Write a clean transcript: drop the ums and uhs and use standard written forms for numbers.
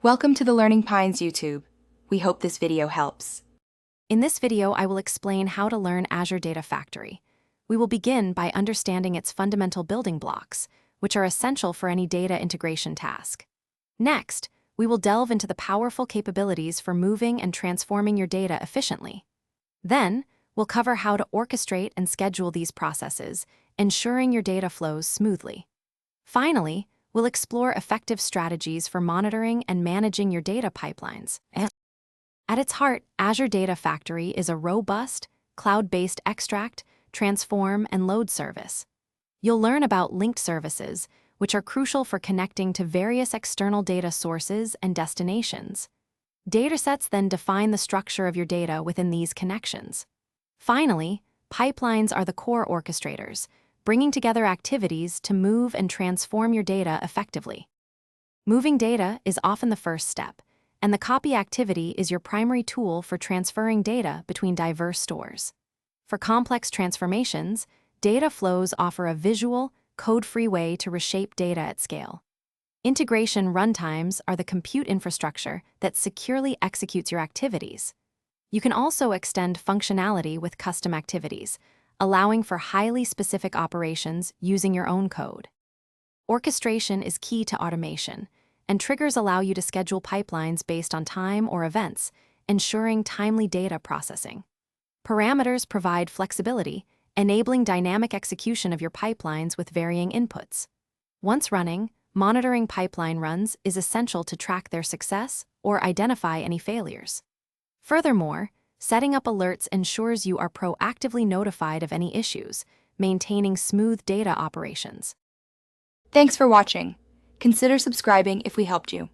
Welcome to the Learning Pines YouTube. We hope this video helps. In this video, I will explain how to learn Azure Data Factory. We will begin by understanding its fundamental building blocks, which are essential for any data integration task. Next, we will delve into the powerful capabilities for moving and transforming your data efficiently. Then, we'll cover how to orchestrate and schedule these processes, ensuring your data flows smoothly. Finally, we'll explore effective strategies for monitoring and managing your data pipelines. At its heart, Azure Data Factory is a robust, cloud-based extract, transform, and load service. You'll learn about linked services, which are crucial for connecting to various external data sources and destinations. Datasets then define the structure of your data within these connections. Finally, pipelines are the core orchestrators, bringing together activities to move and transform your data effectively. Moving data is often the first step, and the copy activity is your primary tool for transferring data between diverse stores. For complex transformations, data flows offer a visual, code-free way to reshape data at scale. Integration runtimes are the compute infrastructure that securely executes your activities. You can also extend functionality with custom activities, allowing for highly specific operations using your own code. Orchestration is key to automation, and triggers allow you to schedule pipelines based on time or events, ensuring timely data processing. Parameters provide flexibility, enabling dynamic execution of your pipelines with varying inputs. Once running, monitoring pipeline runs is essential to track their success or identify any failures. Furthermore, setting up alerts ensures you are proactively notified of any issues, maintaining smooth data operations. Thanks for watching. Consider subscribing if we helped you.